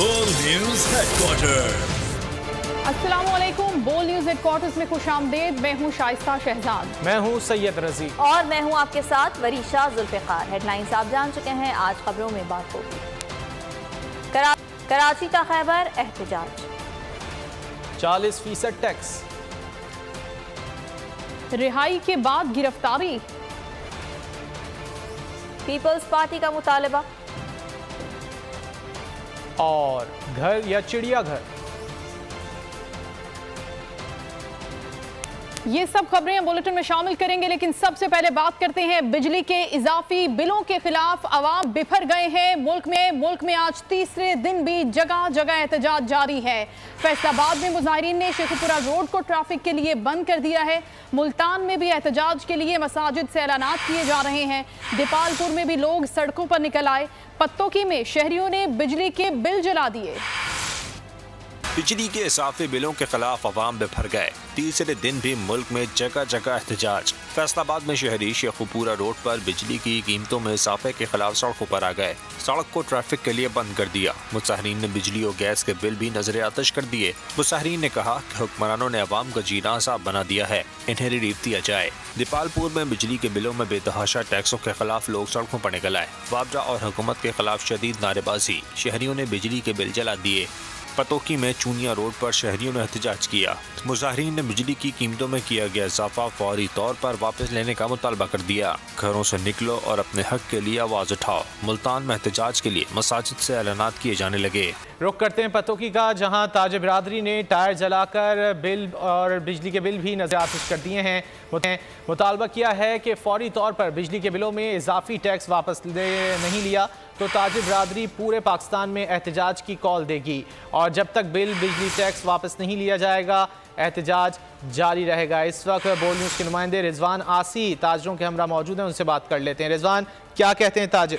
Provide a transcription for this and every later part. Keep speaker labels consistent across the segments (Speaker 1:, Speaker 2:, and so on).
Speaker 1: बोल news headquarter.
Speaker 2: अस्सलामुअलैकुम। बोल न्यूज हेडक्वार्टर्स में खुशामदीद। मैं हूँ शाइस्ता शहजाद।
Speaker 3: मैं हूँ सैयद रजी
Speaker 4: और मैं हूँ आपके साथ वरीशा जुल्फिकार। हेडलाइंस आप जान चुके हैं, आज खबरों में बात होगी। कराची का खैबर एहतजाज,
Speaker 3: 40% टैक्स,
Speaker 2: रिहाई के बाद गिरफ्तारी,
Speaker 4: पीपल्स पार्टी का मुतालबा
Speaker 3: और घर या चिड़ियाघर।
Speaker 2: ये सब खबरें बुलेटिन में शामिल करेंगे, लेकिन सबसे पहले बात करते हैं बिजली के इजाफी बिलों के खिलाफ अवाम बिफर गए हैं। मुल्क में आज तीसरे दिन भी जगह जगह एहतजाज जारी है। फैसलाबाद में मुजाहिरीन ने शेखुपुरा रोड को ट्रैफिक के लिए बंद कर दिया है। मुल्तान में भी एहतजाज के लिए मसाजिद से ऐलानात किए जा रहे हैं। दीपालपुर में भी लोग सड़कों पर निकल आए। पत्तोकी में शहरियों ने बिजली के बिल जला दिए।
Speaker 5: बिजली के इजाफी बिलों के खिलाफ अवाम बिफर गए। तीसरे दिन भी मुल्क में जगह जगह एहतजाज। फैसलाबाद में शहरी शेखुपुरा रोड पर बिजली की कीमतों में इजाफे के खिलाफ सड़कों पर आ गए। सड़क को ट्रैफिक के लिए बंद कर दिया। मुसाहरीन ने बिजली और गैस के बिल भी नजर आतिश कर दिए। मुसाहरीन ने कहा कि हुक्मरानों ने अवाम का जीना आसान बना दिया है, इन्हें रिलीफ दिया जाए। दीपालपुर में बिजली के बिलों में बेतहाशा टैक्सों के खिलाफ लोग सड़कों पर निकल आए। वाबजा और हुकूमत के खिलाफ शदीद नारेबाजी। शहरियों ने बिजली के बिल जला दिए। पतोकी में चूनिया रोड पर शहरियों ने एहतजाज किया। मुजाहिरीन ने बिजली की कीमतों में किया गया इजाफा फौरी तौर पर वापस लेने का मुतालबा कर दिया। घरों से निकलो और अपने हक के लिए आवाज उठाओ। मुल्तान में एहतजाज के लिए मसाजिद से ऐलानात किए जाने लगे।
Speaker 3: रुख करते हैं पतोकी का, जहां ताज बिरादरी ने टायर जलाकर बिल और बिजली के बिल भी नजर आतिश कर दिए हैं। मुतालबा किया है कि फौरी तौर पर बिजली के बिलों में इजाफी टैक्स वापस नहीं लिया तो ताज बिरादरी पूरे पाकिस्तान में एहतजाज की कॉल देगी और जब तक बिजली टैक्स वापस नहीं लिया जाएगा एहतजाज जारी रहेगा। इस वक्त बोल न्यूज़ के नुमाइंदे रिजवान आसी ताजरों के हमरा मौजूद हैं, उनसे बात कर लेते हैं। रिजवान, क्या कहते हैं ताजिर?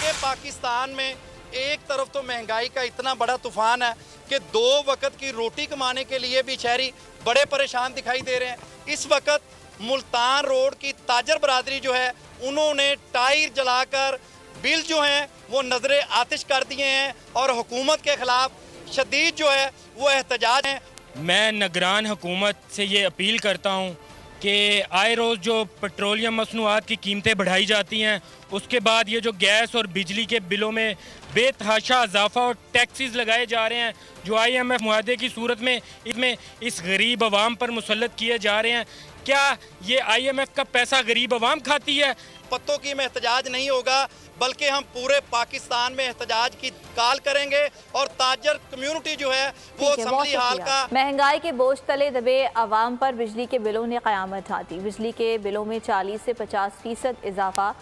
Speaker 6: ये पाकिस्तान में एक तरफ तो महंगाई का इतना बड़ा तूफान है कि 2 वक्त की रोटी कमाने के लिए भी शहरी बड़े परेशान दिखाई दे रहे हैं। इस वक्त मुल्तान रोड की ताजर बरादरी जो है, उन्होंने टायर जलाकर बिल जो हैं वो नजरे आतिश कर दिए हैं और हुकूमत के खिलाफ शदीद जो है वो एहतजाज है।
Speaker 7: मैं निगरान हुकूमत से ये अपील करता हूँ कि आए रोज़ जो पेट्रोलियम मसनूआत की कीमतें बढ़ाई जाती हैं, उसके बाद ये जो गैस और बिजली के बिलों में बेतहाशा इजाफा और टैक्सेस लगाए जा रहे हैं जो IMF मुआहदे की सूरत में इसमें इस गरीब आवाम पर मुसल्लत किए जा रहे हैं। क्या ये IMF का पैसा गरीब आवाम खाती है?
Speaker 6: पत्तोकी में एहतजाज नहीं होगा, बल्कि हम पूरे पाकिस्तान में एहतजाज की कॉल करेंगे और ताजर कम्युनिटी जो है वो असम्बली हाल का।
Speaker 4: महंगाई के बोझ तले दबे आवाम पर बिजली के बिलों ने क़यामत ढा दी। बिजली के बिलों में 40 से 50% इजाफा।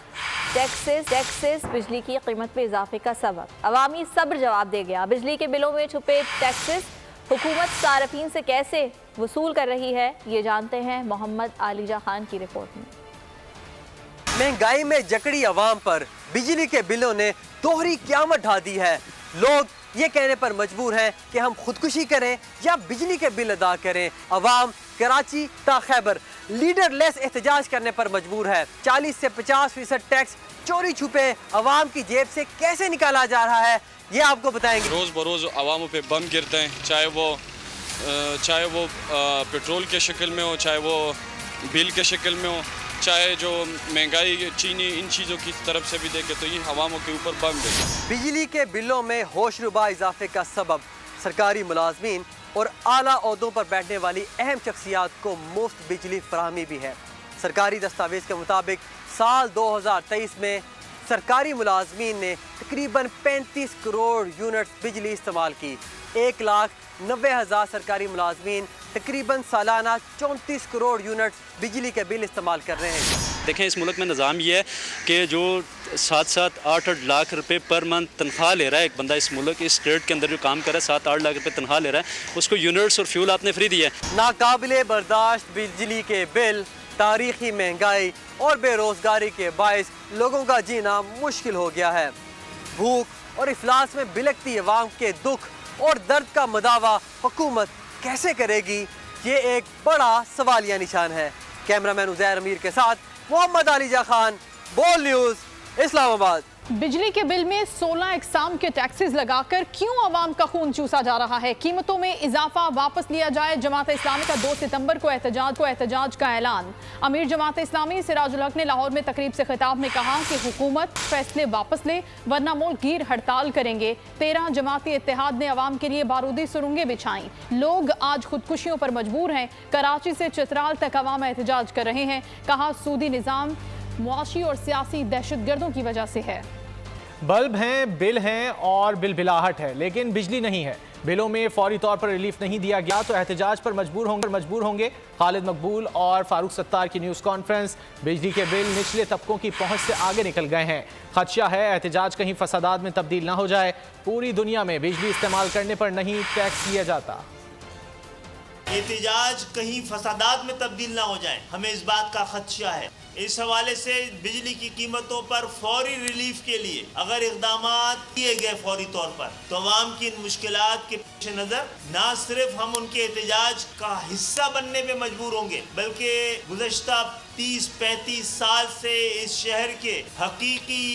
Speaker 4: टैक्सेस बिजली की कीमत में इजाफे का सबब। अवामी सब्र जवाब दे गया। बिजली के बिलों में छुपे टैक्सेस हुकूमत सारफीन से कैसे वसूल कर रही है, ये जानते हैं मोहम्मद आलिजा खान की रिपोर्ट में।
Speaker 8: महंगाई में जकड़ी आवाम पर बिजली के बिलों ने दोहरी क़यामत ढा दी है। लोग ये कहने पर मजबूर हैं कि हम खुदकुशी करें या बिजली के बिल अदा करें। अवाम कराची ता खैबर लीडर लेस एहतजाज करने पर मजबूर है। 40 से 50% टैक्स चोरी छुपे अवाम की जेब से कैसे निकाला जा रहा है, ये आपको बताएंगे।
Speaker 9: रोज़ बरोज़ अवामों पे बम गिरते हैं, चाहे वो पेट्रोल के शक्ल में हो, चाहे वो बिल के शक्ल में हो, चाहे जो महंगाई चीनी इन चीज़ों की तरफ से भी देखे तो ये हवाओं के ऊपर बम गिरते हैं।
Speaker 8: बिजली के बिलों में होशरुबा इजाफे का सबब सरकारी मुलाजमीन और आला ओहदों पर बैठने वाली अहम शख्सियात को मुफ्त बिजली फराहमी भी है। सरकारी दस्तावेज के मुताबिक साल 2023 में सरकारी मुलाजमीन ने तकरीबन 35 करोड़ यूनिट्स बिजली इस्तेमाल की। 1,90,000 सरकारी मुलाजमीन तकरीबन सालाना 34 करोड़ यूनिट्स बिजली के बिल इस्तेमाल कर रहे हैं।
Speaker 9: देखें, इस मुल्क में निज़ाम ये है कि जो 7-7, 8-8 लाख रुपए पर मंथ तनख्वाह ले रहा है एक बंदा, इस मुल्क इस स्टेट के अंदर जो काम कर रहा है 7-8 लाख रुपए तनख्वाह ले रहा है, उसको यूनिट्स और फ्यूल आपने फ्री दिया है।
Speaker 8: नाकाबिले बर्दाश्त बिजली के बिल, तारीखी महंगाई और बेरोजगारी के बायस लोगों का जीना मुश्किल हो गया है। भूख और इफलास में बिलखती अवाम के दुख और दर्द का मदावा हुकूमत कैसे करेगी, ये एक बड़ा सवालिया निशान है। कैमरामैन उज़ैर अमीर के साथ मोहम्मद आलिजा खान, बोल न्यूज़, इस्लामाबाद।
Speaker 2: बिजली के बिल में 16 इकसाम के टैक्सेस लगाकर क्यों आवाम का खून चूसा जा रहा है? कीमतों में इजाफा वापस लिया जाए। जमात इस्लामी का 2 सितंबर को एहतजाज का ऐलान। अमीर जमात इस्लामी सिराजुल हक ने लाहौर में तकरीब से खिताब में कहा कि हुकूमत फैसले वापस ले वरना मुल्क गिर हड़ताल करेंगे। 13 जमाती इत्तेहाद ने अवाम के लिए बारूदी सुरंगें बिछाई। लोग आज खुदकुशियों पर मजबूर हैं। कराची से चित्राल तक अवाम एहतजाज कर रहे हैं। कहा सूदी निज़ाम मुआशी और सियासी दहशतगर्दों की वजह से है।
Speaker 3: बल्ब हैं, बिल हैं और बिलबिलाहट है, लेकिन बिजली नहीं है। बिलों में फौरी तौर पर रिलीफ नहीं दिया गया तो एहतजाज पर मजबूर होंगे। खालिद मकबूल और फारूक सत्तार की न्यूज़ कॉन्फ्रेंस। बिजली के बिल निचले तबकों की पहुंच से आगे निकल गए हैं। खदशा है एहतजाज कहीं फसादात में तब्दील ना हो जाए। पूरी दुनिया में बिजली इस्तेमाल करने पर नहीं टैक्स लिया जाता।
Speaker 10: एहतजाज कहीं फसादात में तब्दील ना हो जाए, हमें इस बात का खदशा है। इस हवाले से बिजली की कीमतों पर फौरी रिलीफ के लिए अगर इकदाम किए गए फौरी तौर पर तो अवाम की इन मुश्किलात के पेश नज़र न सिर्फ हम उनके एहतजाज का हिस्सा बनने में मजबूर होंगे बल्कि गुज़श्ता 30-35 साल से इस शहर के हकीकी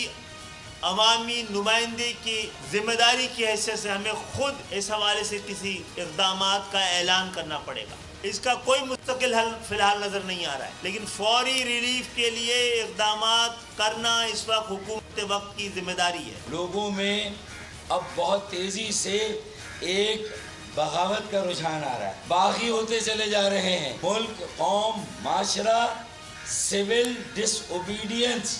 Speaker 10: अवामी नुमाइंदे की जिम्मेदारी की हैसियत से हमें खुद इस हवाले से किसी इक़दाम का ऐलान करना पड़ेगा। इसका कोई मुस्तकिल हल फिलहाल नज़र नहीं आ रहा है, लेकिन फौरी रिलीफ के लिए इक़दाम करना इस वक्त हुकूमत वक्त की जिम्मेदारी है।
Speaker 11: लोगों में अब बहुत तेज़ी से एक बगावत का रुझान आ रहा है, बागी होते चले जा रहे हैं। मुल्क, कौम, माशरा सिविल डिसओबीडियंस,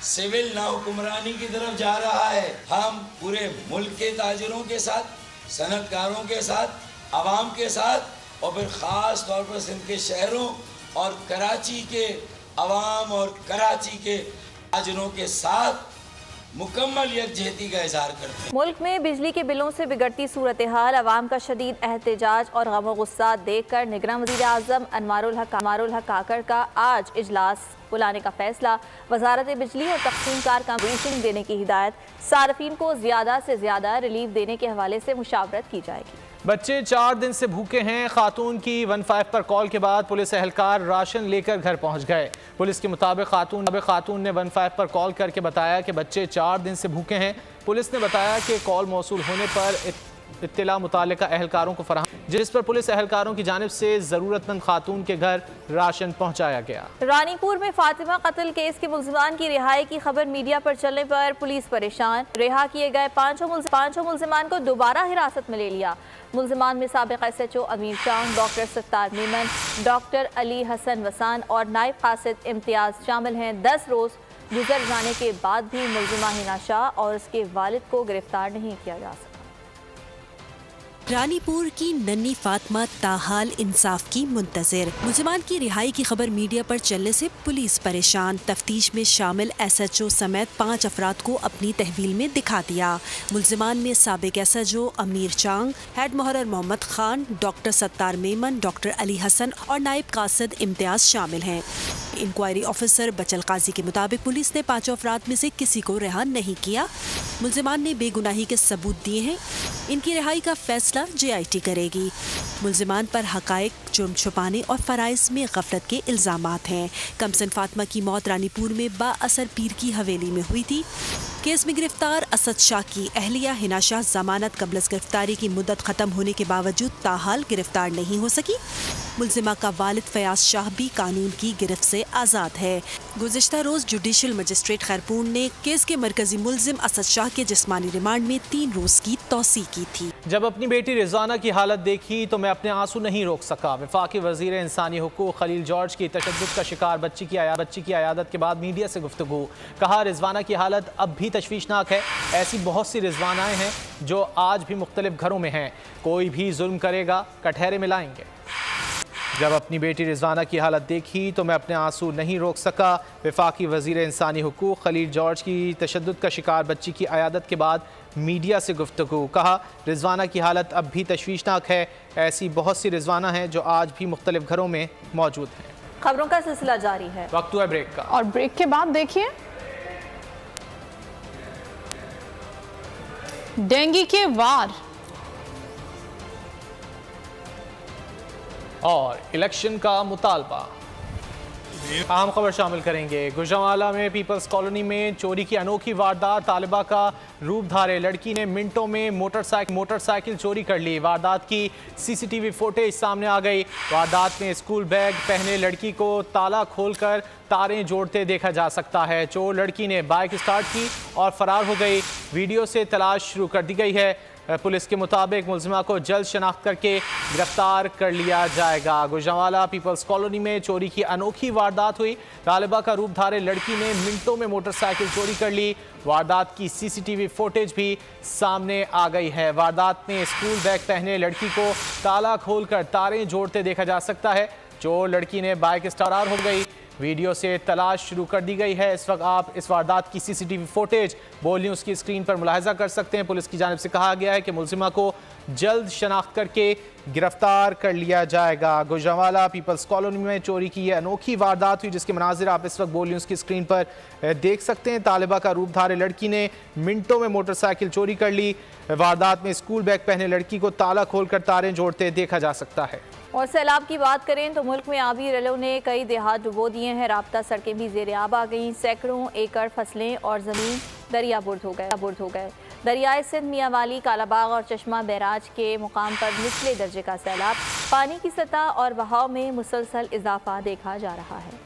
Speaker 11: सिविल नाहुकुमरानी की तरफ जा रहा है। हम पूरे मुल्क के ताजिरों के साथ, सनतकारों के साथ, आवाम के साथ और फिर ख़ास तौर पर सिंध के शहरों और कराची के अवाम और कराची के ताजिरों के साथ मुकम्मल यकजहती का इज़हार करते हैं।
Speaker 4: मुल्क में बिजली के बिलों से बिगड़ती सूरत हाल, अवाम का शदीद एहतजाज और गम गुस्सा देख कर निगरान वज़ीर आज़म अनवारुल हक काकड़ का आज इजलास बुलाने का फैसला। वजारत बिजली और तक़सीमकार का ब्रीफिंग देने की हिदायत। सार्फिन को ज़्यादा से ज़्यादा रिलीफ देने के हवाले से मुशावरत की जाएगी।
Speaker 3: बच्चे 4 दिन से भूखे हैं। खातून की 15 पर कॉल के बाद पुलिस एहलकार राशन लेकर घर पहुंच गए। पुलिस के मुताबिक खातून ने 15 पर कॉल करके बताया कि बच्चे 4 दिन से भूखे हैं। पुलिस ने बताया कि कॉल मौसूल होने पर इत्तला मुतालिका एहलकारों को फराहम, जिस पर पुलिस एहलकारों की जानिब से ज़रूरतमंद खातून के घर राशन पहुंचाया गया।
Speaker 4: रानीपुर में फातिमा कत्ल केस के मुल्ज़िमान की रिहाई की खबर मीडिया पर चलने पर पुलिस परेशान। रिहा किए गए पांचों मुल्ज़िमान को दोबारा हिरासत में ले लिया। मुल्ज़िमान में साबिक़ SHO अमीर चांग, डॉक्टर सत्तार मेमन, डॉक्टर अली हसन वसान और नायब कासिद इम्तियाज़ शामिल हैं। 10 रोज़ गुजर जाने के बाद भी मुल्ज़िमा हिना शाह और उसके वालिद को गिरफ्तार नहीं किया जा सका।
Speaker 12: रानीपुर की नन्ही फातिमा ताहाल इंसाफ की मुंतज़िर। मुल्ज़िमान की रिहाई की खबर मीडिया पर चलने से पुलिस परेशान। तफ्तीश में शामिल SHO समेत 5 अफराद को अपनी तहवील में दिखा दिया। मुल्ज़िमान में साबिक़ SHO अमीर चांग, हेड मोहर्रर मोहम्मद खान, डॉक्टर सत्तार मेमन, डॉक्टर अली हसन और नायब कासिद इम्तियाज़ शामिल हैं। इंक्वायरी ऑफिसर बचल काजी के मुताबिक पुलिस ने 5 अफराद में से किसी को रिहा नहीं किया। मुल्ज़िमान ने बेगुनाही के सबूत दिए हैं। इनकी रिहाई का फैसला JIT करेगी। मुल्ज़िमान पर हकायक, जुर्म छुपाने और फ़राइज़ में गफलत के इल्ज़ामात हैं। कमसन फातिमा की मौत रानीपुर में बाअसर पीर की हवेली में हुई थी। केस में गिरफ्तार असद शाह की अहलिया हिना शाह जमानत कबल गिरफ्तारी की मुद्दत ख़त्म होने के बावजूद ताहाल गिरफ्तार नहीं हो सकी। मुल्ज़िमा का वालिद फयाज शाह भी कानून की गिरफ्त से आज़ाद है। गुज़िश्ता रोज़ जुडिशल मजिस्ट्रेट खैरपून ने केस के मरकजी मुल्ज़िम असद शाह के जिस्मानी रिमांड में 3 रोज़ की तौसी की थी।
Speaker 3: जब अपनी बेटी रिजवाना की हालत देखी तो मैं अपने आंसू नहीं रोक सका। वफाकी वज़ीर इंसानी हुकूक खलील जॉर्ज की तशद्दुद का शिकार बच्ची की अयादत के बाद मीडिया से गुफ्तगू। कहा रिजवाना की हालत अब भी तशवीशनाक है। ऐसी बहुत सी रिजवानाएँ हैं जो आज भी मुख्तलिफ घरों में हैं। कोई भी जुल्म करेगा कटहरे में लाएंगे। जब अपनी बेटी रिजवाना की हालत देखी तो मैं अपने आंसू नहीं रोक सका। वफाकी वज़ीर इंसानी हुकूक खलील जॉर्ज की तशद्दुद का शिकार बच्ची की अयादत के बाद मीडिया से गुफ्तगू। कहा रिजवाना की हालत अब भी तशवीशनाक है। ऐसी बहुत सी रिजवाना हैं जो आज भी मुख्तलिफ घरों में मौजूद हैं।
Speaker 4: खबरों का सिलसिला जारी है।
Speaker 3: वक्त हुआ ब्रेक का
Speaker 2: और ब्रेक के बाद देखिए डेंगू के वार
Speaker 3: और इलेक्शन का मुतालबा। अहम खबर शामिल करेंगे। गुजरांवाला में पीपल्स कॉलोनी में चोरी की अनोखी वारदात, तालिबा का रूप धारे लड़की ने मिनटों में मोटरसाइकिल चोरी कर ली। वारदात की सीसीटीवी फुटेज सामने आ गई। वारदात में स्कूल बैग पहने लड़की को ताला खोलकर तारें जोड़ते देखा जा सकता है। चोर लड़की ने बाइक स्टार्ट की और फरार हो गई। वीडियो से तलाश शुरू कर दी गई है। पुलिस के मुताबिक मुलजिमा को जल्द शनाख्त करके गिरफ्तार कर लिया जाएगा। गुजरांवाला पीपल्स कॉलोनी में चोरी की अनोखी वारदात हुई। तालिबा का रूप धारे लड़की ने मिनटों में मोटरसाइकिल चोरी कर ली। वारदात की सीसीटीवी फुटेज भी सामने आ गई है। वारदात में स्कूल बैग पहने लड़की को ताला खोलकर तारें जोड़ते देखा जा सकता है। चोर लड़की ने बाइक स्टार हो गई। वीडियो से तलाश शुरू कर दी गई है। इस वक्त आप इस वारदात की सीसीटीवी फुटेज बोल न्यूज़ की स्क्रीन पर मुलाहिजा कर सकते हैं। पुलिस की जानिब से कहा गया है कि मुलजिमा को जल्द शनाख्त करके गिरफ्तार कर लिया जाएगा। गुजरांवाला पीपल्स कॉलोनी में चोरी की यह अनोखी वारदात हुई, जिसके मनाजिर आप इस वक्त बोल न्यूज़ की स्क्रीन पर देख सकते हैं। तालिबा का रूप धारे लड़की ने मिनटों में मोटरसाइकिल चोरी कर ली। वारदात में स्कूल बैग पहने लड़की को ताला खोलकर तारें जोड़ते देखा जा सकता है।
Speaker 4: और सैलाब की बात करें तो मुल्क में आबी रलों ने कई देहात डुबो दिए हैं। राब्ता सड़कें भी ज़ेर आब आ गईं। सैकड़ों एकड़ फसलें और ज़मीन दरिया बुर्द हो गए। दरियाए सिंध, मियांवाली, कालाबाग और चश्मा बैराज के मुकाम पर निचले दर्जे का सैलाब। पानी की सतह और बहाव में मुसलसल इजाफा देखा जा रहा है।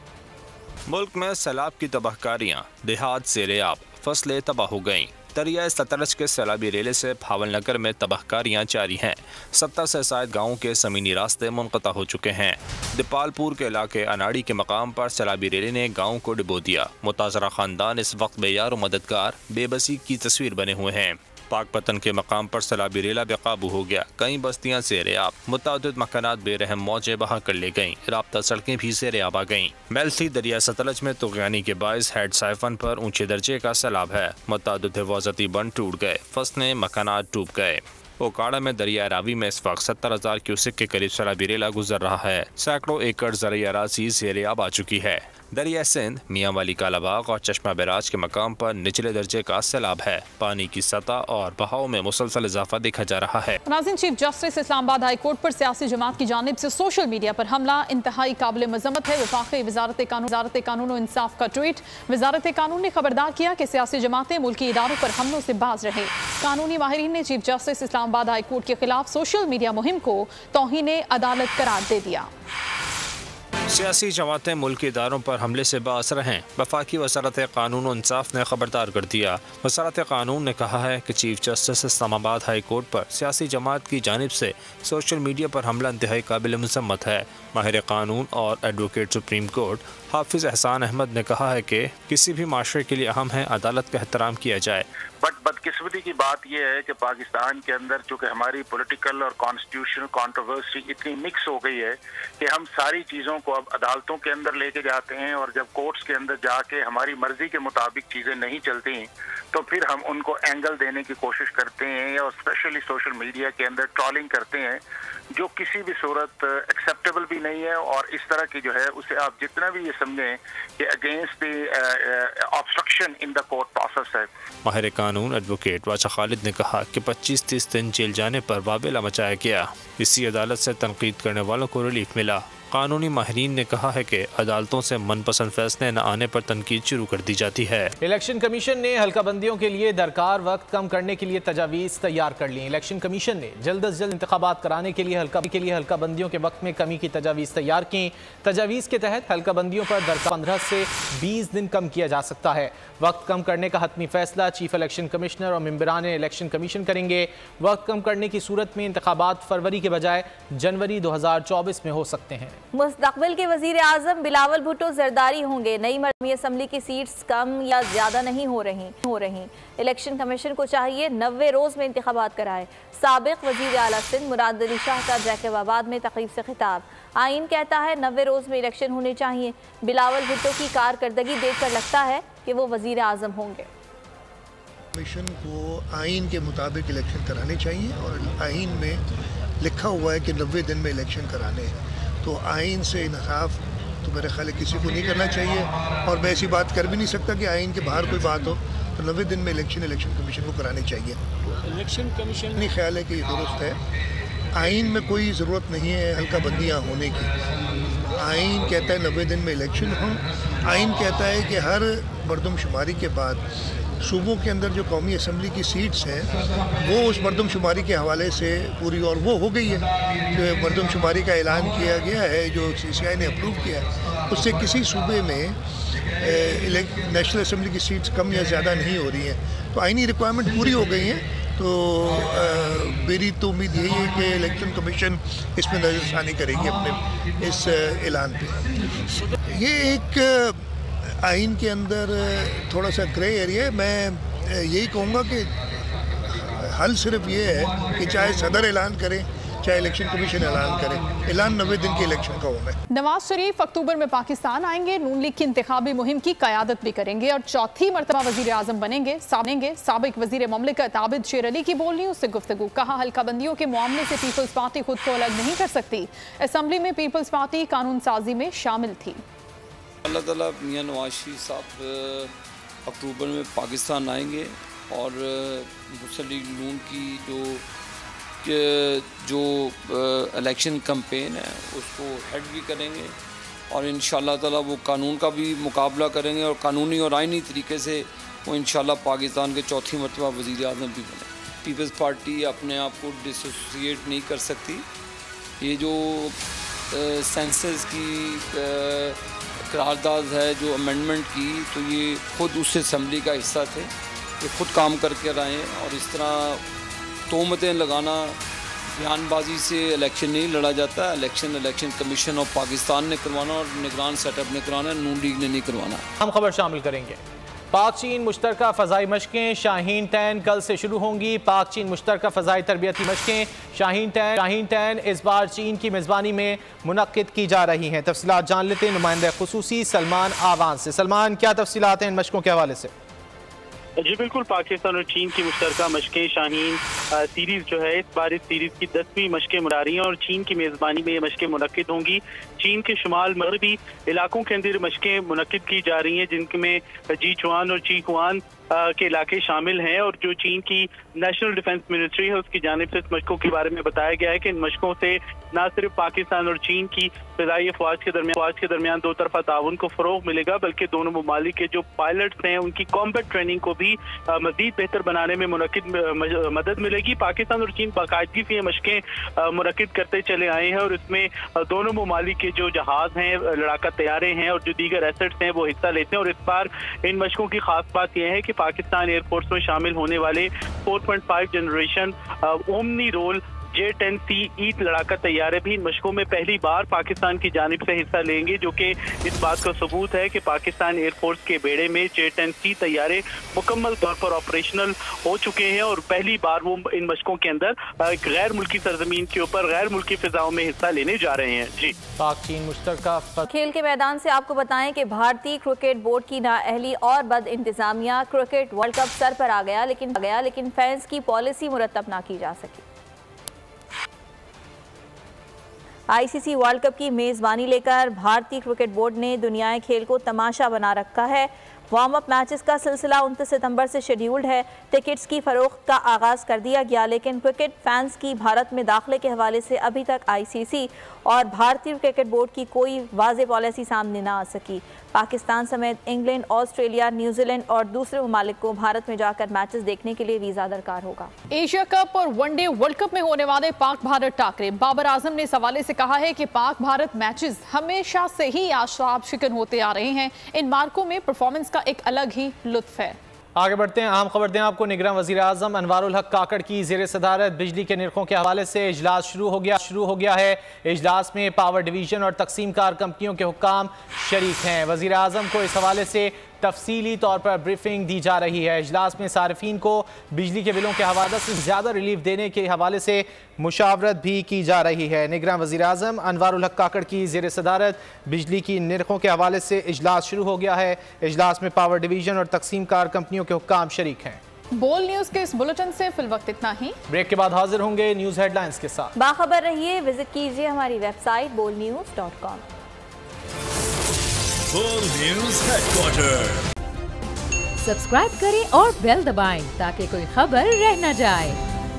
Speaker 5: मुल्क में सैलाब की तबाहकारियाँ, देहात ज़ेर आब, फसलें तबाह हो गईं। दरियाए सतलज के सैलाबी रेले से भावलनगर में तबाहकारियाँ जारी हैं। 70 से ज़ायद गाँव के ज़मीनी रास्ते मुनक़ता हो चुके हैं। दीपालपुर के इलाके अनाड़ी के मकाम पर सैलाबी रेले ने गाँव को डुबो दिया। मुताज़रा ख़ानदान इस वक्त बेयार और मददगार बेबसी की तस्वीर बने हुए हैं। पाकपतन के मकाम पर सैलाबी रेला बेकाबू हो गया। कई बस्तियां ज़ेर आब, मुतादिद मकानात बेरहम मौजें बहा कर ले गईं। राब्ता सड़कें भी ज़ेर आब आ गईं। मेलसी दरिया सतलज में तुग़यानी के बाइस हेड साइफन पर ऊंचे दर्जे का सैलाब है। मुतादिद हिफाजती बंद टूट गए, फसलें मकानात डूब गए। ओकाड़ा में दरिया रावी में इस वक्त 70,000 क्यूसेक के करीब सैलाबी रेला गुजर रहा है। सैकड़ों एकड़ ज़रई अराज़ी ज़ेर आब आ चुकी है। दरिया सिंध, मियांवाली, कालाबाग और चश्मा बैराज के मकाम पर निचले दर्जे का सैलाब है। पानी की सतह और बहाव में मुसलसल इजाफा देखा जा रहा है।
Speaker 2: नाज़रीन, chief justice Islamabad high court पर सियासी जमात की जानिब से सोशल मीडिया पर हमला इंतहाई काबिल मजम्मत है। वफाकी वजारत कानून और इंसाफ का ट्वीट। वजारत कानून ने खबरदार किया कि सियासी जमातें मुल्की इदारों पर हमलों से बाज रहे। कानूनी माहिरीन ने chief justice Islamabad high court के खिलाफ सोशल मीडिया मुहिम को तौहीन अदालत करार दे दिया।
Speaker 5: सियासी जमातें मुल्की इदारों पर हमले से बास रहें। वफाकी वज़ारत कानून और इंसाफ ने खबरदार कर दिया। वज़ारत कानून ने कहा है कि chief justice Islamabad high court पर सियासी जमात की जानिब से सोशल मीडिया पर हमला इंतहाई काबिल मज़म्मत है। माहिर कानून और एडवोकेट सुप्रीम कोर्ट हाफिज एहसान अहमद ने कहा है कि किसी भी माशरे के लिए अहम है अदालत का एहतराम किया जाए।
Speaker 13: बट बदकिस्मती की बात यह है कि पाकिस्तान के अंदर चूँकि हमारी पॉलिटिकल और कॉन्स्टिट्यूशनल कंट्रोवर्सी इतनी मिक्स हो गई है कि हम सारी चीज़ों को अब अदालतों के अंदर लेके जाते हैं, और जब कोर्ट्स के अंदर जाके हमारी मर्जी के मुताबिक चीज़ें नहीं चलती तो फिर हम उनको एंगल देने की कोशिश करते हैं, और स्पेशली सोशल मीडिया के अंदर ट्रोलिंग करते हैं, जो किसी भी सूरत एक्सेप्टेबल भी नहीं है। और इस तरह की जो है उसे आप जितना भी ये समझें कि against the obstruction in the court process है।
Speaker 5: माहिर कानून एडवोकेट वाचा खालिद ने कहा कि 25-30 दिन जेल जाने पर वाबेला मचाया गया। इसी अदालत से तनकीद करने वालों को रिलीफ मिला। कानूनी माहिरीन ने कहा है कि अदालतों से मनपसंद फैसले न आने पर तनकीद शुरू कर दी जाती है।
Speaker 3: इलेक्शन कमीशन ने हल्काबंदियों के लिए दरकार वक्त कम करने के लिए तजावीज़ तैयार कर ली। इलेक्शन कमीशन ने जल्द अज जल्द इंतखाबात कराने के लिए हल्काबंदियों के वक्त में कमी की तजावीज़ तैयार की। तजावीज़ के तहत हल्काबंदियों पर दरकार 15 से 20 दिन कम किया जा सकता है। वक्त कम करने का हतमी फैसला चीफ इलेक्शन कमिश्नर और मेंबरान इलेक्शन कमीशन करेंगे। वक्त कम करने की सूरत में इंतखाबात फरवरी के बजाय जनवरी 2024 में हो सकते हैं।
Speaker 4: मुस्तकबिल के वजीर आजम बिलावल भुट्टो जरदारी होंगे। नई मरकज़ी असम्बली की सीट्स कम या ज़्यादा नहीं हो रही। इलेक्शन कमीशन को चाहिए 90 रोज़ में इंतखाबात कराए। साबिक वजीर आला सिंध मुराद अली शाह का जैकबाबाद में तकरीब से खिताब। आइन कहता है 90 रोज़ में इलेक्शन होने चाहिए। बिलावल भुट्टो की कारकर्दगी देखकर लगता है कि वो वजीर आजम होंगे।
Speaker 14: कमीशन को आइन के मुताबिक इलेक्शन कराने चाहिए, और आइन में लिखा हुआ है कि 90 दिन में इलेक्शन कराने हैं। तो आइन से इनसाफ तो मेरे ख्याल किसी को नहीं करना चाहिए, और मैं ऐसी बात कर भी नहीं सकता कि आइन के बाहर कोई बात हो। तो 90 दिन में इलेक्शन कमीशन को कराने चाहिए। इलेक्शन कमीशन नहीं ख्याल है कि ये दुरुस्त है। आइन में कोई ज़रूरत नहीं है हल्का बंदियाँ होने की। आइन कहता है 90 दिन में इलेक्शन हो। आइन कहता है कि हर मरदमशुमारी के बाद सूबों के अंदर जो कौमी असम्बली की सीट्स हैं वो उस मरदमशुमारी के हवाले से पूरी, और वो हो गई है। जो मरदमशुमारी का ऐलान किया गया है, जो CCI ने अप्रूव किया है, उससे किसी सूबे में नेशनल असम्बली की सीट्स कम या ज़्यादा नहीं हो रही हैं। तो आइनी रिक्वायरमेंट पूरी हो गई हैं। तो मेरी तो उम्मीद यही है कि इलेक्शन कमीशन इसमें नज़रसानी करेगी अपने इस ऐलान पे। ये एक आइन के अंदर थोड़ा सा ग्रे एरिया है। मैं यही कहूँगा कि हल सिर्फ ये है कि चाहे सदर ऐलान करें, चाहे इलेक्शन कमीशन ऐलान करे, ऐलान 90 दिन के इलेक्शन का होना है।
Speaker 2: नवाज शरीफ अक्टूबर में पाकिस्तान आएंगे, नून लीग की इंतखाबी मुहिम की क़यादत भी करेंगे और चौथी मरतबा वज़ीर आज़म बनेंगे। साबिक वज़ीर ममलिकत आबिद शेर अली की बोल न्यूज़ से गुफ्तगू। कहा, हल्का बंदियों के मामले से पीपल्स पार्टी खुद को अलग नहीं कर सकती। असम्बली में पीपल्स पार्टी कानून साजी में शामिल थी।
Speaker 9: अल्लाह ताला मियां नवाज शरीफ साहब अक्टूबर में पाकिस्तान आएंगे और मुस्लिम लीग नून की जो इलेक्शन कैंपेन है उसको हेड भी करेंगे और इंशाअल्लाह ताला वो कानून का भी मुकाबला करेंगे और कानूनी और आइनी तरीके से वो इंशाअल्लाह पाकिस्तान के चौथी मरतबा वज़ीर आज़म भी बने। पीपल्स पार्टी अपने आप को डिसोसिएट नहीं कर सकती। ये जो सेंसस की करारदाद है, जो अमेंडमेंट की, तो ये खुद उस असम्बली का हिस्सा थे। ये खुद काम करके रहे और इस तरह तोहमतें लगाना, बयानबाजी से इलेक्शन नहीं लड़ा जाता। इलेक्शन कमीशन ऑफ पाकिस्तान ने करवाना और निगरान सेटअप ने करवाना, नून लीग ने नहीं करवाना।
Speaker 3: हम खबर शामिल करेंगे। पाक चीन मुश्तरका फ़ज़ाई मशकें शाहीन 10 कल से शुरू होंगी। पाक चीन मुश्तरका फ़ज़ाई तरबियती मशकें शाहीन 10 इस बार चीन की मेज़बानी में मुनक्किद की जा रही हैं। तफसीलात जान लेते हैं नुमाइंदा खुसूसी सलमान आवान से। सलमान, क्या तफसीलात हैं इन मशकों के हवाले से?
Speaker 15: जी बिल्कुल, पाकिस्तान और चीन की मुश्तरका मशकें शाहीन सीरीज़ जो है, इस बार इस सीरीज़ की 10वीं मशकें मुरा रही हैं और चीन की मेज़बानी में ये मशकें मुनक्किद होंगी। चीन के शुमाल मगरबी इलाकों के अंदर मशकें मुनक्किद की जा रही हैं, जिनमें जीचुआन और चीकुआन के इलाके शामिल हैं। और जो चीन की नेशनल डिफेंस मिनिस्ट्री है उसकी जानिब से इस मशकों के बारे में बताया गया है कि इन मशकों से न सिर्फ पाकिस्तान और चीन की फ़िज़ाई अफ़वाज के दरमियान दो तरफा ताउन को फ़रोग़ मिलेगा, बल्कि दोनों ममालिक के जो पायलट्स हैं उनकी कॉम्बैट ट्रेनिंग को भी मज़ीद बेहतर बनाने में मदद मिलेगी। पाकिस्तान और चीन बाकायदगी से ये मशकें मुनक्किद करते चले आए हैं और इसमें दोनों ममालिक के जो जहाज़ हैं, लड़ाका तैयारे हैं और जो दीगर एसेट्स हैं वो हिस्सा लेते हैं। और इस बार इन मशकों की खास बात यह है कि पाकिस्तान एयरफोर्स में शामिल होने वाले 4.5 जनरेशन ओमनी रोल J-10C ईट लड़ाका तैयारे भी इन मशकों में पहली बार पाकिस्तान की जानिब से हिस्सा लेंगे, जो कि इस बात का सबूत है कि पाकिस्तान एयरफोर्स के बेड़े में J-10C तैयारे मुकम्मल तौर पर ऑपरेशनल हो चुके हैं और पहली बार वो इन मशकों के अंदर गैर मुल्की सरजमीन के ऊपर गैर मुल्की फिजाओं में हिस्सा लेने जा रहे हैं। जी,
Speaker 3: पाक चीन मुश्तरका
Speaker 4: खेल के मैदान से आपको बताएं कि भारतीय क्रिकेट बोर्ड की नाअहली और बद इंतजामिया, क्रिकेट वर्ल्ड कप सर पर आ गया लेकिन फैंस की पॉलिसी मुरतब ना की जा सकी। ICC वर्ल्ड कप की मेज़बानी लेकर भारतीय क्रिकेट बोर्ड ने दुनियाई खेल को तमाशा बना रखा है। वार्म अप मैचेस का सिलसिला 29 सितंबर से शेड्यूल्ड है। टिकट्स की फरोख्त का आगाज़ कर दिया गया, लेकिन क्रिकेट फैंस की भारत में दाखिले के हवाले से अभी तक ICC और भारतीय क्रिकेट बोर्ड की कोई वाज़ेह पॉलिसी सामने ना आ सकी। पाकिस्तान समेत इंग्लैंड, ऑस्ट्रेलिया, न्यूजीलैंड और दूसरे ममालिक को भारत में जाकर मैचेस देखने के लिए वीज़ा दरकार होगा।
Speaker 2: एशिया कप और वनडे वर्ल्ड कप में होने वाले पाक भारत टाकरे। बाबर आजम ने इस हवाले से कहा है कि पाक भारत मैचेस हमेशा से ही आशाब शिकन होते आ रहे हैं। इन मार्कों में परफॉर्मेंस का एक अलग ही लुत्फ है।
Speaker 3: आगे बढ़ते हैं, अहम खबर दें आपको। निगरान वज़ीर आज़म अनवारुल हक काकड़ की ज़ेर सदारत बिजली के निर्खों के हवाले से इजलास शुरू हो गया है। इजलास में पावर डिवीजन और तकसीम कार कंपनियों के हुक्काम शरीक हैं। वज़ीर आज़म को इस हवाले से तफसीली तौर पर ब्रीफिंग दी जा रही है। इजलास में सारिफीन को बिजली के बिलों के हवाले से ज़्यादा रिलीफ देने के हवाले से मुशावरत भी की जा रही है। निगरान वज़ीर आज़म अनवारुल हक काकड़ की ज़ेर सदारत बिजली की निर्खों के हवाले से इजलास शुरू हो गया है। इजलास में पावर डिवीजन और तकसीम कार कंपनियों के हुक्काम शरीक हैं।
Speaker 2: बोल न्यूज़ के इस बुलेटिन से फिल वक्त इतना ही।
Speaker 3: ब्रेक के बाद हाजिर होंगे न्यूज़ हेडलाइंस के साथ।
Speaker 4: बाखबर रहिए, विजिट कीजिए हमारी वेबसाइट bolnews.com।
Speaker 1: बोल न्यूज़ हेडक्वार्टर।
Speaker 16: सब्सक्राइब करें और बेल दबाएं ताकि कोई खबर रह न जाए।